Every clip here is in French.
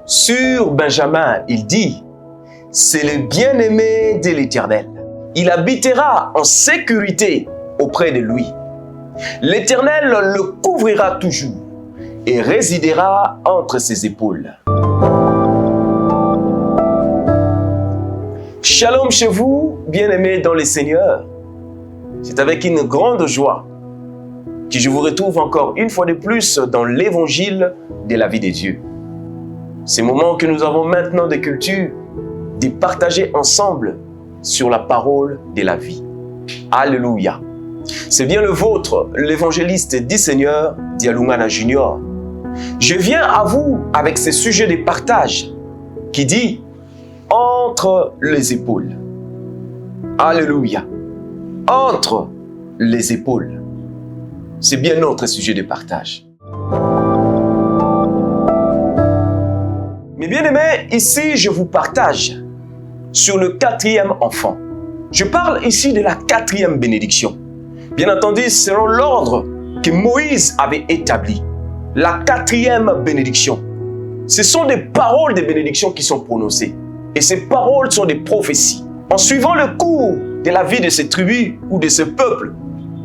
Sur Benjamin, il dit, c'est le bien-aimé de l'Éternel. Il habitera en sécurité auprès de lui. L'Éternel le couvrira toujours et résidera entre ses épaules. Shalom chez vous, bien-aimés dans le Seigneur. C'est avec une grande joie que je vous retrouve encore une fois de plus dans l'évangile de la vie de Dieu. Ces moments que nous avons maintenant de culture, de partager ensemble sur la parole de la vie. Alléluia. C'est bien le vôtre, l'évangéliste du Seigneur, Dialungana Junior. Je viens à vous avec ce sujet de partage qui dit « entre les épaules ». Alléluia. Entre les épaules. C'est bien notre sujet de partage. Mes bien-aimés, ici je vous partage sur le 4e enfant. Je parle ici de la 4e bénédiction. Bien entendu, selon l'ordre que Moïse avait établi. La 4e bénédiction. Ce sont des paroles de bénédiction qui sont prononcées. Et ces paroles sont des prophéties. En suivant le cours de la vie de ces tribus ou de ce peuple,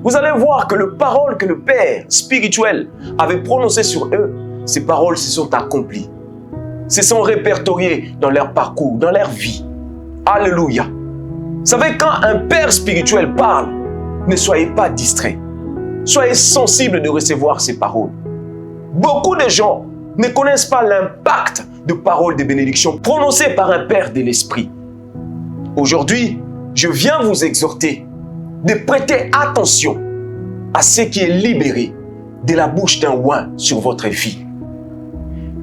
vous allez voir que les paroles que le Père spirituel avait prononcées sur eux, ces paroles se sont accomplies. Se sont répertoriées dans leur parcours, dans leur vie. Alléluia. Vous savez, quand un Père spirituel parle, ne soyez pas distraits. Soyez sensibles de recevoir ces paroles. Beaucoup de gens ne connaissent pas l'impact de paroles de bénédiction prononcées par un Père de l'Esprit. Aujourd'hui, je viens vous exhorter de prêter attention à ce qui est libéré de la bouche d'un oint sur votre vie.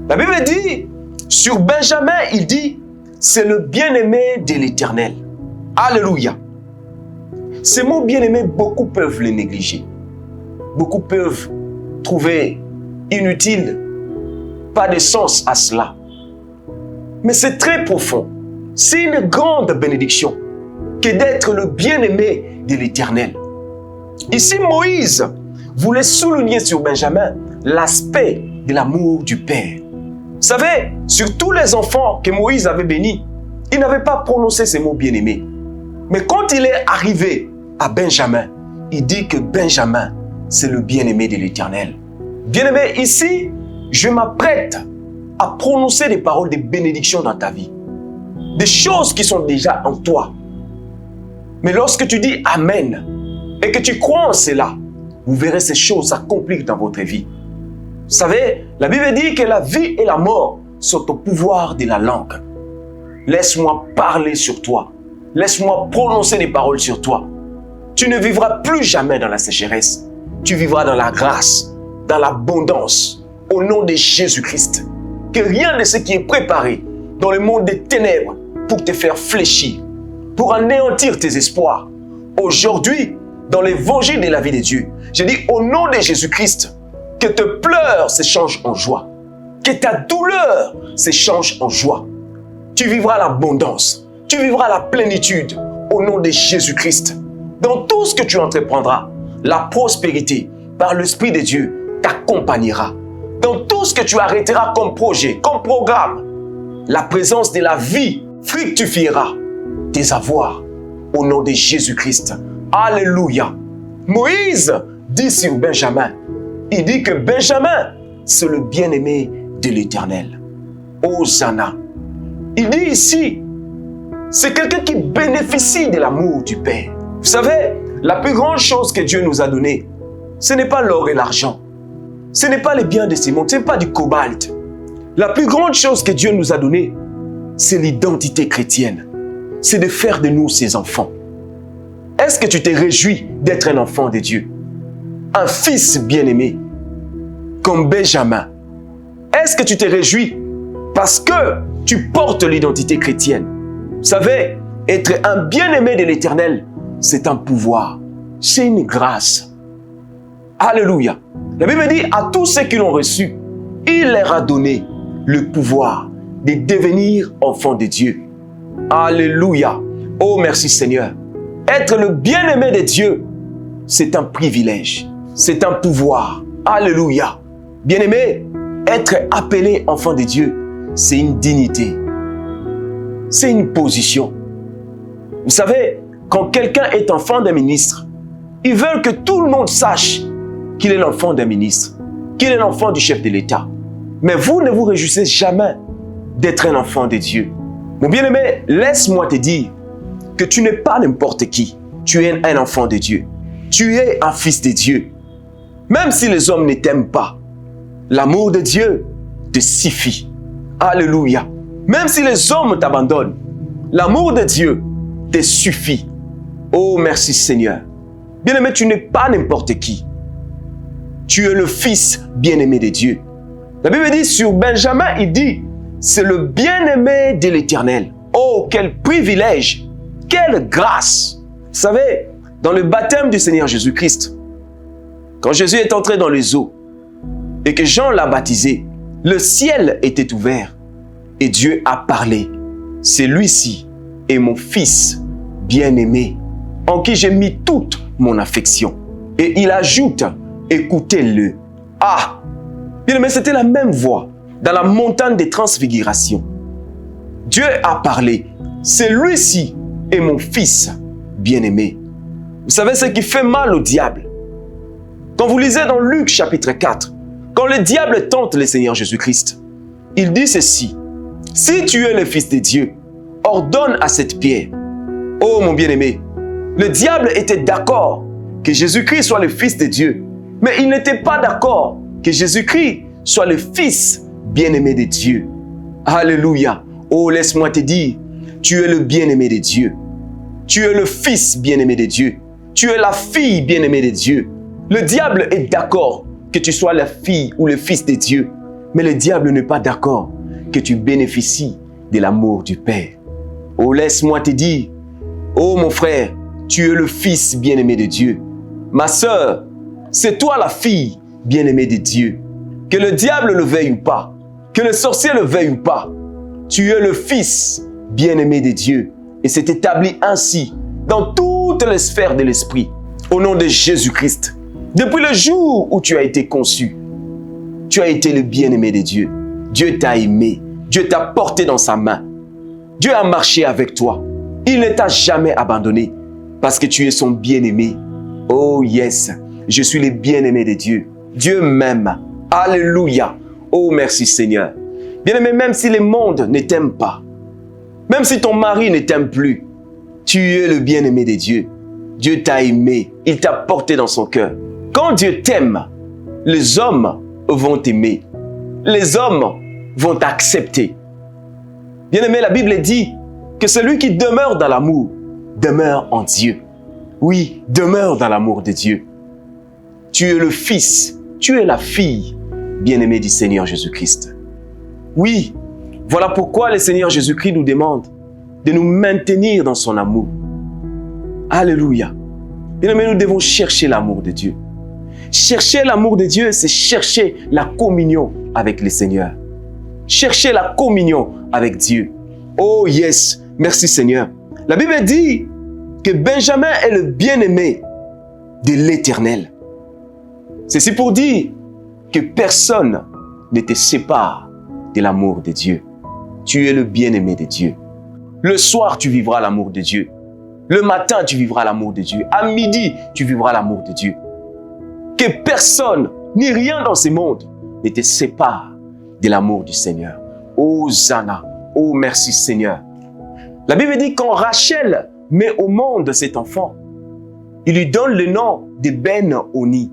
La Bible dit, sur Benjamin, il dit, c'est le bien-aimé de l'Éternel. Alléluia. Ces mots bien-aimés, beaucoup peuvent les négliger. Beaucoup peuvent trouver inutile, pas de sens à cela. Mais c'est très profond. C'est une grande bénédiction que d'être le bien-aimé de l'Éternel. Ici, Moïse voulait souligner sur Benjamin l'aspect de l'amour du Père. Vous savez, sur tous les enfants que Moïse avait bénis, il n'avait pas prononcé ces mots bien-aimés. Mais quand il est arrivé à Benjamin, il dit que Benjamin, c'est le bien-aimé de l'Éternel. Bien-aimé, ici, je m'apprête à prononcer des paroles de bénédiction dans ta vie. Des choses qui sont déjà en toi. Mais lorsque tu dis Amen et que tu crois en cela, vous verrez ces choses s'accomplir dans votre vie. Vous savez, la Bible dit que la vie et la mort sont au pouvoir de la langue. Laisse-moi parler sur toi. Laisse-moi prononcer des paroles sur toi. Tu ne vivras plus jamais dans la sécheresse. Tu vivras dans la grâce, dans l'abondance, au nom de Jésus-Christ. Que rien de ce qui est préparé dans le monde des ténèbres pour te faire fléchir, pour anéantir tes espoirs. Aujourd'hui, dans l'évangile de la vie de Dieu, je dis au nom de Jésus-Christ, que tes pleurs s'échangent en joie, que ta douleur s'échange en joie. Tu vivras l'abondance, tu vivras la plénitude au nom de Jésus-Christ. Dans tout ce que tu entreprendras, la prospérité par l'Esprit de Dieu t'accompagnera. Dans tout ce que tu arrêteras comme projet, comme programme, la présence de la vie fructifiera tes avoirs au nom de Jésus-Christ. Alléluia. Moïse dit sur Benjamin, il dit que Benjamin, c'est le bien-aimé de l'Éternel. Hosanna. Il dit ici, c'est quelqu'un qui bénéficie de l'amour du Père. Vous savez, la plus grande chose que Dieu nous a donnée, ce n'est pas l'or et l'argent. Ce n'est pas les biens de ce monde, ce n'est pas du cobalt. La plus grande chose que Dieu nous a donnée, c'est l'identité chrétienne. C'est de faire de nous ses enfants. Est-ce que tu te réjouis d'être un enfant de Dieu? Un fils bien-aimé, comme Benjamin. Est-ce que tu te réjouis parce que tu portes l'identité chrétienne? Vous savez, être un bien-aimé de l'Éternel, c'est un pouvoir, c'est une grâce. Alléluia. La Bible dit, à tous ceux qui l'ont reçu, il leur a donné le pouvoir de devenir enfants de Dieu. Alléluia. Oh, merci Seigneur. Être le bien-aimé de Dieu, c'est un privilège, c'est un pouvoir. Alléluia. Bien-aimé, être appelé enfant de Dieu, c'est une dignité. C'est une position. Vous savez, quand quelqu'un est enfant d'un ministre, ils veulent que tout le monde sache qu'il est l'enfant d'un ministre, qu'il est l'enfant du chef de l'État. Mais vous ne vous réjouissez jamais d'être un enfant de Dieu. Mon bien-aimé, laisse-moi te dire que tu n'es pas n'importe qui. Tu es un enfant de Dieu. Tu es un fils de Dieu. Même si les hommes ne t'aiment pas, l'amour de Dieu te suffit. Alléluia. Même si les hommes t'abandonnent, l'amour de Dieu te suffit. Oh, merci Seigneur. Bien-aimé, tu n'es pas n'importe qui. Tu es le fils bien-aimé de Dieu. La Bible dit sur Benjamin, il dit, c'est le bien-aimé de l'Éternel. Oh, quel privilège, quelle grâce. Vous savez, dans le baptême du Seigneur Jésus-Christ, quand Jésus est entré dans les eaux et que Jean l'a baptisé, le ciel était ouvert et Dieu a parlé. Celui-ci est mon fils bien-aimé, en qui j'ai mis toute mon affection. Et il ajoute, écoutez-le. Ah, bien-aimé, c'était la même voix dans la montagne des transfigurations. Dieu a parlé. Celui-ci est mon fils bien-aimé. Vous savez ce qui fait mal au diable? Quand vous lisez dans Luc chapitre 4, quand le diable tente le Seigneur Jésus-Christ, il dit ceci: si tu es le fils de Dieu, ordonne à cette pierre. Oh mon bien-aimé, le diable était d'accord que Jésus-Christ soit le fils de Dieu, mais il n'était pas d'accord que Jésus-Christ soit le fils bien-aimé de Dieu. Alléluia. Oh, laisse-moi te dire, tu es le bien-aimé de Dieu. Tu es le fils bien-aimé de Dieu. Tu es la fille bien-aimée de Dieu. Le diable est d'accord que tu sois la fille ou le fils de Dieu, mais le diable n'est pas d'accord que tu bénéficies de l'amour du Père. Oh, laisse-moi te dire, oh mon frère, tu es le fils bien-aimé de Dieu. Ma sœur, c'est toi la fille bien-aimée de Dieu. Que le diable le veuille ou pas, que le sorcier le veuille ou pas, tu es le fils bien-aimé de Dieu. Et c'est établi ainsi dans toutes les sphères de l'esprit. Au nom de Jésus-Christ, depuis le jour où tu as été conçu, tu as été le bien-aimé de Dieu. Dieu t'a aimé, Dieu t'a porté dans sa main. Dieu a marché avec toi. Il ne t'a jamais abandonné parce que tu es son bien-aimé. Oh yes, je suis le bien-aimé de Dieu. Dieu m'aime. Alléluia. Oh merci Seigneur. Bien-aimé, même si le monde ne t'aime pas, même si ton mari ne t'aime plus, tu es le bien-aimé de Dieu. Dieu t'a aimé, il t'a porté dans son cœur. Quand Dieu t'aime, les hommes vont t'aimer. Les hommes vont t'accepter. Bien-aimé, la Bible dit que celui qui demeure dans l'amour demeure en Dieu. Oui, demeure dans l'amour de Dieu. Tu es le fils, tu es la fille bien-aimée du Seigneur Jésus-Christ. Oui, voilà pourquoi le Seigneur Jésus-Christ nous demande de nous maintenir dans son amour. Alléluia. Bien-aimés, nous devons chercher l'amour de Dieu. Chercher l'amour de Dieu, c'est chercher la communion avec le Seigneur. Chercher la communion avec Dieu. Oh yes, merci Seigneur. La Bible dit que Benjamin est le bien-aimé de l'Éternel. Ceci pour dire que personne ne te sépare de l'amour de Dieu. Tu es le bien-aimé de Dieu. Le soir, tu vivras l'amour de Dieu. Le matin, tu vivras l'amour de Dieu. À midi, tu vivras l'amour de Dieu. Que personne, ni rien dans ce monde, ne te sépare de l'amour du Seigneur. Oh Zana, oh merci Seigneur. La Bible dit quand Rachel met au monde cet enfant, il lui donne le nom de Ben-Oni,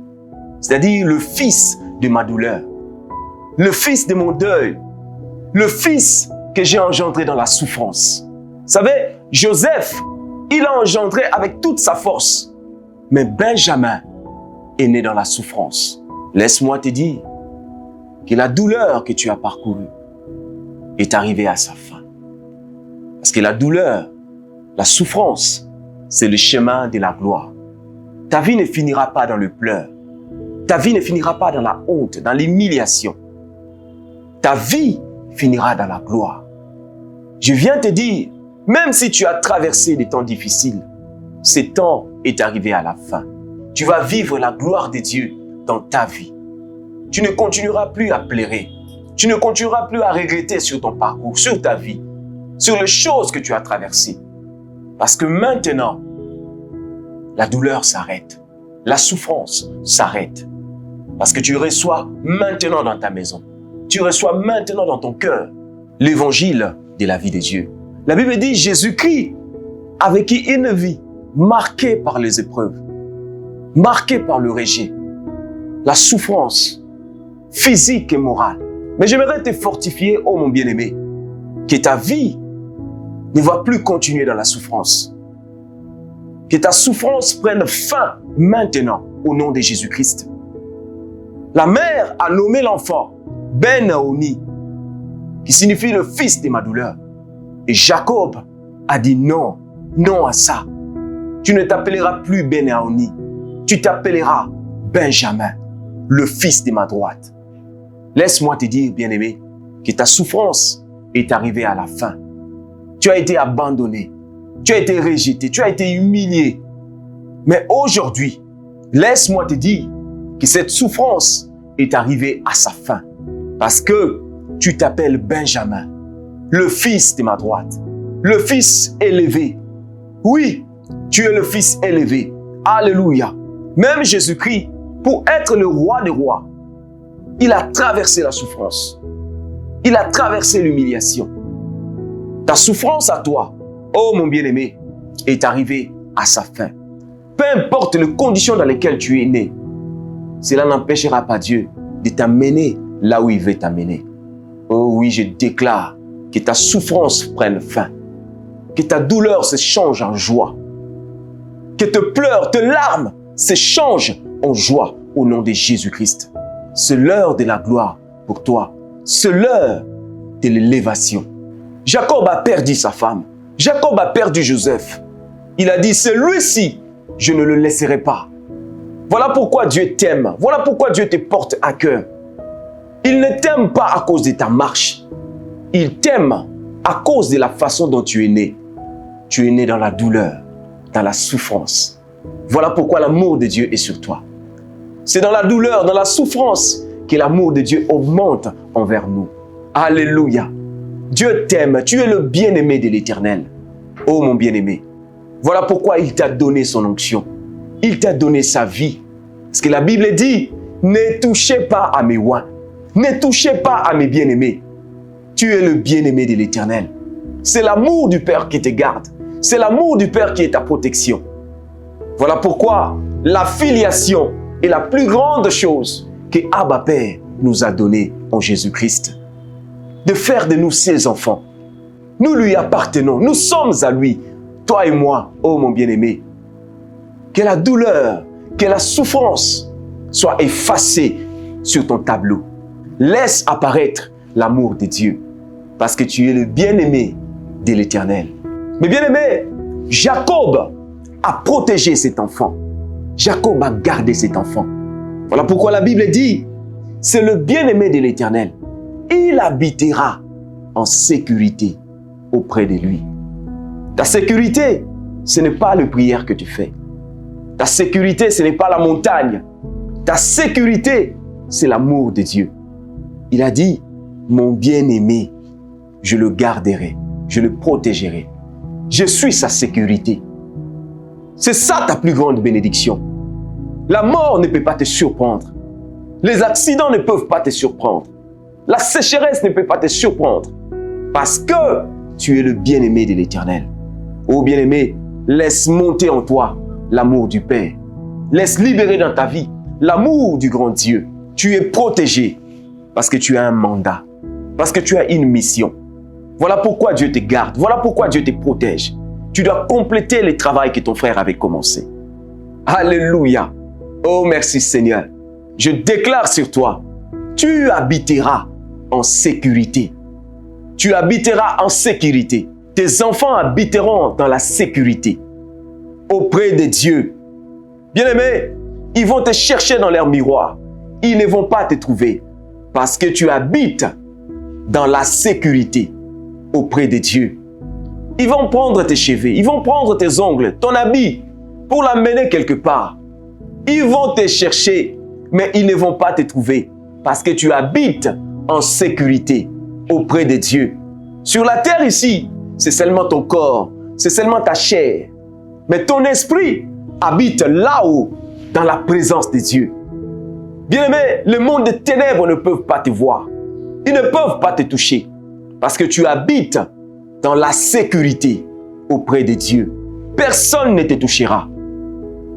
c'est-à-dire le fils de ma douleur, le fils de mon deuil, le fils que j'ai engendré dans la souffrance. Vous savez, Joseph, il a engendré avec toute sa force, mais Benjamin est né dans la souffrance. Laisse-moi te dire que la douleur que tu as parcourue est arrivée à sa fin. Parce que la douleur, la souffrance, c'est le chemin de la gloire. Ta vie ne finira pas dans le pleur. Ta vie ne finira pas dans la honte, dans l'humiliation. Ta vie finira dans la gloire. Je viens te dire, même si tu as traversé des temps difficiles, ce temps est arrivé à la fin. Tu vas vivre la gloire de Dieu dans ta vie. Tu ne continueras plus à pleurer. Tu ne continueras plus à regretter sur ton parcours, sur ta vie, sur les choses que tu as traversées. Parce que maintenant, la douleur s'arrête. La souffrance s'arrête. Parce que tu reçois maintenant dans ta maison. Tu reçois maintenant dans ton cœur l'évangile de la vie de Dieu. La Bible dit Jésus-Christ a vécu une vie marquée par les épreuves, marquée par le rejet, la souffrance physique et morale. Mais j'aimerais te fortifier, oh mon bien-aimé, que ta vie ne va plus continuer dans la souffrance. Que ta souffrance prenne fin maintenant au nom de Jésus-Christ. La mère a nommé l'enfant Ben-Naoni, qui signifie le fils de ma douleur. Et Jacob a dit non, non à ça. Tu ne t'appelleras plus Ben-Naoni, tu t'appelleras Benjamin, le fils de ma droite. Laisse-moi te dire, bien-aimé, que ta souffrance est arrivée à la fin. Tu as été abandonné, tu as été rejeté, tu as été humilié. Mais aujourd'hui, laisse-moi te dire que cette souffrance est arrivée à sa fin. Parce que tu t'appelles Benjamin, le fils de ma droite, le fils élevé. Oui, tu es le fils élevé. Alléluia. Même Jésus-Christ, pour être le roi des rois, il a traversé la souffrance. Il a traversé l'humiliation. Ta souffrance à toi, oh mon bien-aimé, est arrivée à sa fin. Peu importe les conditions dans lesquelles tu es né, cela n'empêchera pas Dieu de t'amener là où il veut t'amener. Oh oui, je déclare que ta souffrance prenne fin, que ta douleur se change en joie, que tes pleurs, tes larmes se changent en joie au nom de Jésus-Christ. C'est l'heure de la gloire pour toi. C'est l'heure de l'élévation. Jacob a perdu sa femme. Jacob a perdu Joseph. Il a dit, celui-ci, je ne le laisserai pas. Voilà pourquoi Dieu t'aime. Voilà pourquoi Dieu te porte à cœur. Il ne t'aime pas à cause de ta marche. Il t'aime à cause de la façon dont tu es né. Tu es né dans la douleur, dans la souffrance. Voilà pourquoi l'amour de Dieu est sur toi. C'est dans la douleur, dans la souffrance que l'amour de Dieu augmente envers nous. Alléluia. Dieu t'aime. Tu es le bien-aimé de l'Éternel. Oh mon bien-aimé. Voilà pourquoi il t'a donné son onction. Il t'a donné sa vie. Parce que la Bible dit, ne touchez pas à mes oins. Ne touchez pas à mes bien-aimés. Tu es le bien-aimé de l'Éternel. C'est l'amour du Père qui te garde. C'est l'amour du Père qui est ta protection. Voilà pourquoi la filiation est la plus grande chose que Abba Père nous a donnée en Jésus-Christ. De faire de nous ses enfants. Nous lui appartenons. Nous sommes à lui. Toi et moi, oh mon bien-aimé. Que la douleur, que la souffrance soit effacée sur ton tableau. Laisse apparaître l'amour de Dieu. Parce que tu es le bien-aimé de l'Éternel. Mais bien-aimé, Jacob a protégé cet enfant. Jacob a gardé cet enfant. Voilà pourquoi la Bible dit, c'est le bien-aimé de l'Éternel. Il habitera en sécurité auprès de lui. Ta sécurité, ce n'est pas la prière que tu fais. Ta sécurité, ce n'est pas la montagne. Ta sécurité, c'est l'amour de Dieu. Il a dit, mon bien-aimé, je le garderai, je le protégerai. Je suis sa sécurité. C'est ça ta plus grande bénédiction. La mort ne peut pas te surprendre. Les accidents ne peuvent pas te surprendre. La sécheresse ne peut pas te surprendre. Parce que tu es le bien-aimé de l'Éternel. Oh bien-aimé, laisse monter en toi l'amour du Père. Laisse libérer dans ta vie l'amour du grand Dieu. Tu es protégé parce que tu as un mandat, parce que tu as une mission. Voilà pourquoi Dieu te garde, voilà pourquoi Dieu te protège. Tu dois compléter le travail que ton frère avait commencé. Alléluia. Oh merci Seigneur. Je déclare sur toi, tu habiteras en sécurité. Tu habiteras en sécurité. tes enfants habiteront dans la sécurité auprès de Dieu. Bien-aimé, ils vont te chercher dans leur miroir. Ils ne vont pas te trouver parce que tu habites dans la sécurité auprès de Dieu. Ils vont prendre tes cheveux, ils vont prendre tes ongles, ton habit pour l'amener quelque part. Ils vont te chercher, mais ils ne vont pas te trouver parce que tu habites en sécurité auprès de Dieu. Sur la terre ici, c'est seulement ton corps, c'est seulement ta chair. Mais ton esprit habite là-haut, dans la présence de Dieu. Bien-aimé, le monde des ténèbres ne peuvent pas te voir. Ils ne peuvent pas te toucher parce que tu habites dans la sécurité auprès de Dieu. Personne ne te touchera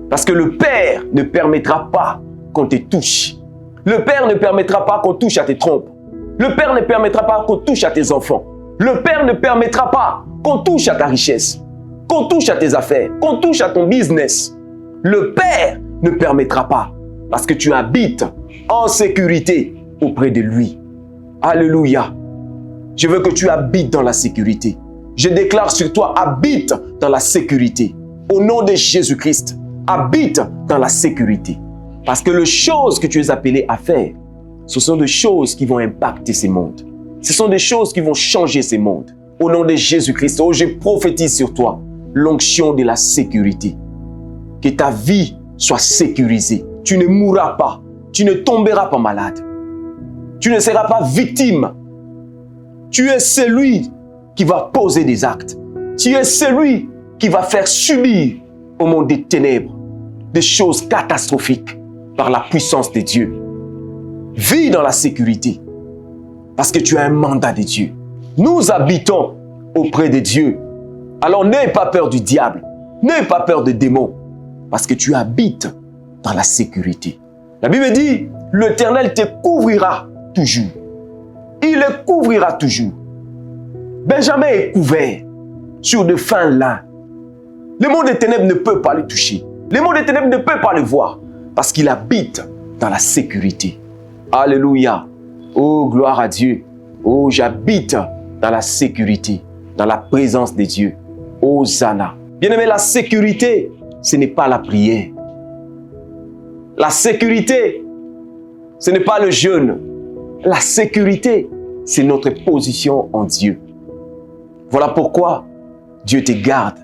parce que le Père ne permettra pas qu'on te touche. Le Père ne permettra pas qu'on touche à tes trompes. Le Père ne permettra pas qu'on touche à tes enfants. Le Père ne permettra pas qu'on touche à ta richesse, qu'on touche à tes affaires, qu'on touche à ton business. Le Père ne permettra pas parce que tu habites en sécurité auprès de lui. Alléluia. Je veux que tu habites dans la sécurité. Je déclare sur toi, habite dans la sécurité. Au nom de Jésus-Christ, habite dans la sécurité. Parce que les choses que tu es appelé à faire, ce sont des choses qui vont impacter ces mondes. Ce sont des choses qui vont changer ces mondes. Au nom de Jésus-Christ, oh, je prophétise sur toi l'onction de la sécurité. Que ta vie soit sécurisée. Tu ne mourras pas. Tu ne tomberas pas malade. Tu ne seras pas victime. Tu es celui qui va poser des actes. Tu es celui qui va faire subir au monde des ténèbres des choses catastrophiques par la puissance de Dieu. Vis dans la sécurité parce que tu as un mandat de Dieu. Nous habitons auprès de Dieu. Alors n'aie pas peur du diable. N'aie pas peur des démons parce que tu habites dans la sécurité. La Bible dit, l'Éternel te couvrira toujours. Il le couvrira toujours. Benjamin est couvert sur de fins lins. Le monde des ténèbres ne peut pas le toucher. Le monde des ténèbres ne peut pas le voir parce qu'il habite dans la sécurité. Alléluia. Oh, gloire à Dieu. Oh, j'habite dans la sécurité, dans la présence de Dieu. Hosanna. Bien-aimé, la sécurité, ce n'est pas la prière. La sécurité, ce n'est pas le jeûne. La sécurité, c'est notre position en Dieu. Voilà pourquoi Dieu te garde.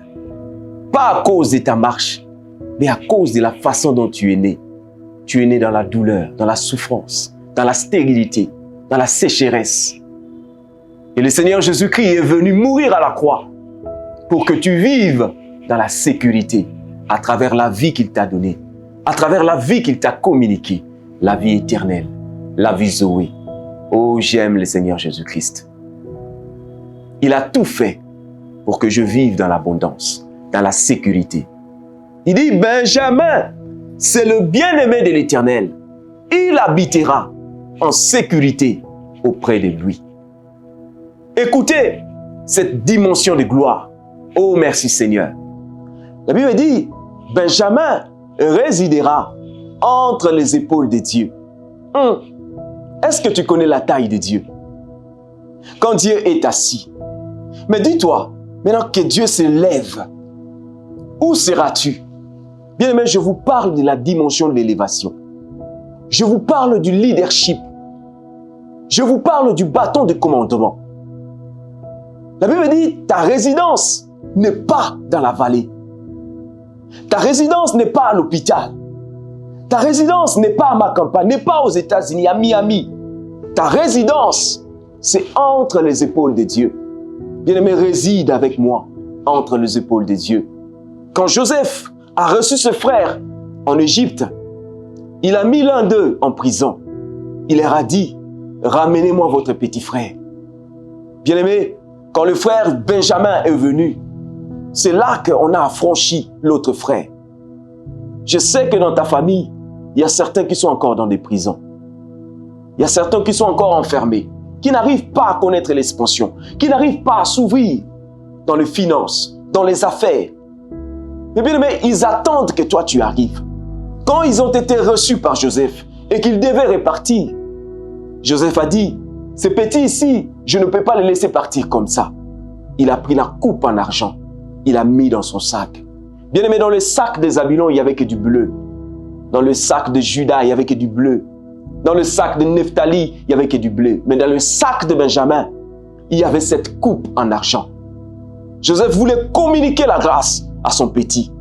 Pas à cause de ta marche, mais à cause de la façon dont tu es né. Tu es né dans la douleur, dans la souffrance, dans la stérilité, dans la sécheresse. Et le Seigneur Jésus-Christ est venu mourir à la croix pour que tu vives dans la sécurité à travers la vie qu'il t'a donnée, à travers la vie qu'il t'a communiquée, la vie éternelle, la vie Zoé. Oh, j'aime le Seigneur Jésus-Christ. Il a tout fait pour que je vive dans l'abondance, dans la sécurité. Il dit, Benjamin, c'est le bien-aimé de l'Éternel. Il habitera en sécurité auprès de lui. Écoutez cette dimension de gloire. Oh, merci Seigneur. La Bible dit, Benjamin résidera entre les épaules de Dieu. Est-ce que tu connais la taille de Dieu? Quand Dieu est assis, mais dis-toi, maintenant que Dieu se lève, où seras-tu? Bien-aimé, je vous parle de la dimension de l'élévation. Je vous parle du leadership. Je vous parle du bâton de commandement. La Bible dit, ta résidence n'est pas dans la vallée. Ta résidence n'est pas à l'hôpital. Ta résidence n'est pas à ma campagne, n'est pas aux États-Unis, à Miami. Ta résidence, c'est entre les épaules de Dieu. Bien-aimé, réside avec moi entre les épaules de Dieu. Quand Joseph a reçu ce frère en Égypte, il a mis l'un d'eux en prison. Il leur a dit, ramenez-moi votre petit frère. Bien-aimé, quand le frère Benjamin est venu, c'est là qu'on a affranchi l'autre frère. Je sais que dans ta famille, il y a certains qui sont encore dans des prisons. Il y a certains qui sont encore enfermés, qui n'arrivent pas à connaître l'expansion, qui n'arrivent pas à s'ouvrir dans les finances, dans les affaires. Mais bien aimé, ils attendent que toi tu arrives. Quand ils ont été reçus par Joseph et qu'ils devaient repartir, Joseph a dit, ces petits ici, je ne peux pas les laisser partir comme ça. il a pris la coupe en argent, il a mis dans son sac. Bien-aimé, dans le sac des Zabulon, il n'y avait que du bleu. Dans le sac de Judas, il n'y avait que du bleu. Dans le sac de Nephtali, il n'y avait que du bleu. Mais dans le sac de Benjamin, il y avait cette coupe en argent. Joseph voulait communiquer la grâce à son petit.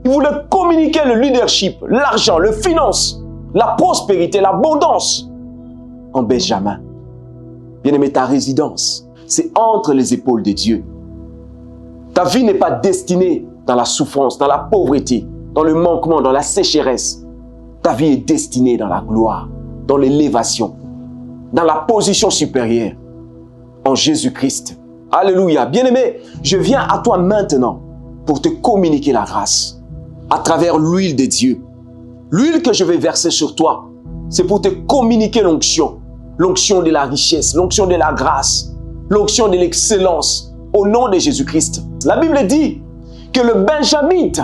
Il voulait communiquer le leadership, l'argent, le finance, la prospérité, l'abondance en Benjamin. Bien-aimé, ta résidence, c'est entre les épaules de Dieu. Ta vie n'est pas destinée dans la souffrance, dans la pauvreté, dans le manquement, dans la sécheresse. Ta vie est destinée dans la gloire, dans l'élévation, dans la position supérieure en Jésus-Christ. Alléluia. Bien-aimé, je viens à toi maintenant pour te communiquer la grâce à travers l'huile de Dieu. L'huile que je vais verser sur toi, c'est pour te communiquer l'onction. L'onction de la richesse, l'onction de la grâce, l'onction de l'excellence au nom de Jésus-Christ. La Bible dit que les Benjamites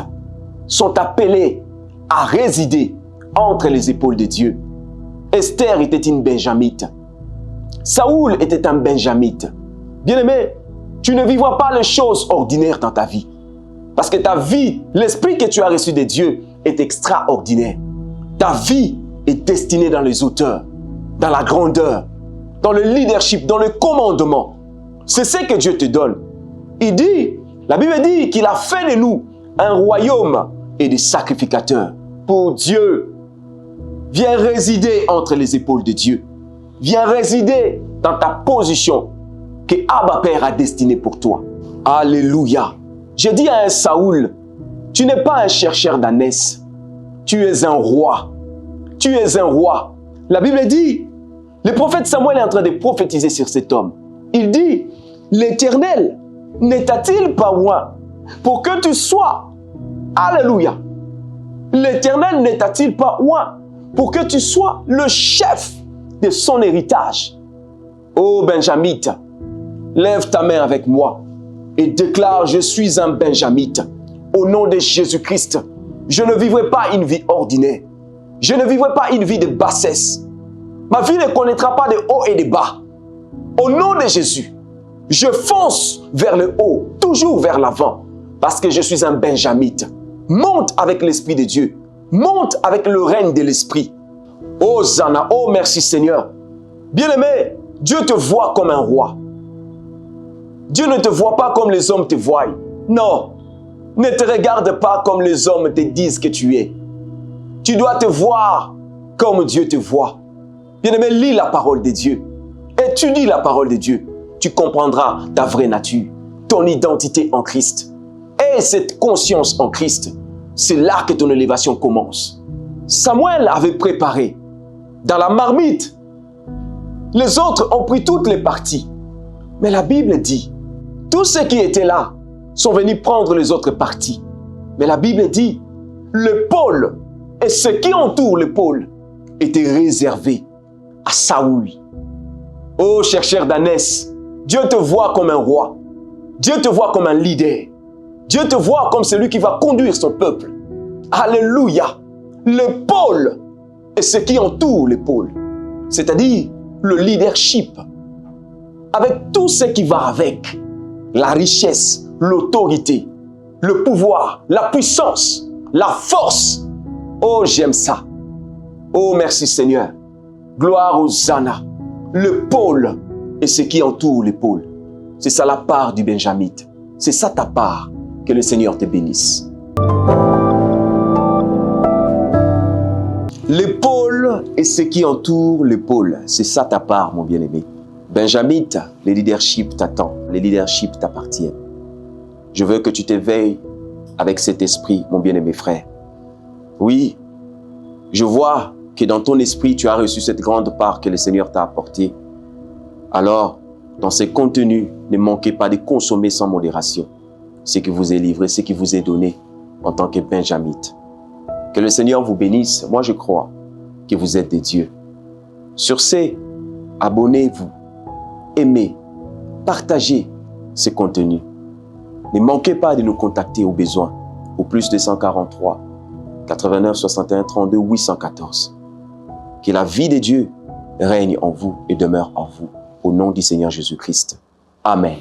sont appelés à résider entre les épaules de Dieu. Esther était une Benjamite. Saoul était un Benjamite. Bien-aimé, tu ne vivras pas les choses ordinaires dans ta vie. Parce que ta vie, l'esprit que tu as reçu de Dieu est extraordinaire. Ta vie est destinée dans les hauteurs, dans la grandeur, dans le leadership, dans le commandement. C'est ce que Dieu te donne. La Bible dit qu'il a fait de nous un royaume et des sacrificateurs pour Dieu. Viens résider entre les épaules de Dieu. Viens résider dans ta position que Abba Père a destinée pour toi. Alléluia. Je dis à un Saoul, tu n'es pas un chercheur d'ânesse. Tu es un roi. Tu es un roi. La Bible dit, le prophète Samuel est en train de prophétiser sur cet homme. Il dit, l'Éternel n'est-il pas loin pour que tu sois, alléluia, l'Éternel n'est-il pas loin pour que tu sois le chef de son héritage. Oh Benjamite, lève ta main avec moi et déclare, je suis un Benjamite. Au nom de Jésus-Christ, je ne vivrai pas une vie ordinaire. Je ne vivrai pas une vie de bassesse. Ma vie ne connaîtra pas de haut et de bas. Au nom de Jésus, je fonce vers le haut, toujours vers l'avant, parce que je suis un Benjamite. Monte avec l'Esprit de Dieu. Monte avec le règne de l'Esprit. Oh Zana, oh merci Seigneur. Bien-aimé, Dieu te voit comme un roi. Dieu ne te voit pas comme les hommes te voient. Non, ne te regarde pas comme les hommes te disent que tu es. Tu dois te voir comme Dieu te voit. Bien-aimé, lis la parole de Dieu. Étudie la parole de Dieu. Tu comprendras ta vraie nature, ton identité en Christ. Et cette conscience en Christ, c'est là que ton élévation commence. Samuel avait préparé dans la marmite. Les autres ont pris toutes les parties. Mais la Bible dit, tous ceux qui étaient là sont venus prendre les autres parties. Mais la Bible dit, le pôle et ce qui entoure le pôle étaient réservés à Saoul. Oh chercheur d'ânesse, Dieu te voit comme un roi. Dieu te voit comme un leader. Dieu te voit comme celui qui va conduire son peuple. Alléluia. Le pôle et ce qui entoure le pôle, c'est-à-dire le leadership, avec tout ce qui va avec, la richesse, l'autorité, le pouvoir, la puissance, la force. Oh, j'aime ça. Oh, merci Seigneur. Gloire aux Zana. Le pôle et ce qui entoure le pôle. C'est ça la part du Benjamite. C'est ça ta part. Que le Seigneur te bénisse. L'épaule et ce qui entoure l'épaule, c'est ça ta part, mon bien-aimé. Benjamite, le leadership t'attend, le leadership t'appartient. Je veux que tu t'éveilles avec cet esprit, mon bien-aimé frère. Oui, je vois que dans ton esprit, tu as reçu cette grande part que le Seigneur t'a apportée. Alors, dans ces contenus, ne manquez pas de consommer sans modération ce qui vous est livré, ce qui vous est donné en tant que Benjamite. Que le Seigneur vous bénisse. Moi, je crois que vous êtes des dieux. Sur ce, abonnez-vous, aimez, partagez ces contenus. Ne manquez pas de nous contacter au besoin au plus 243 89 61 32 814. Que la vie de Dieu règne en vous et demeure en vous. Au nom du Seigneur Jésus-Christ. Amen.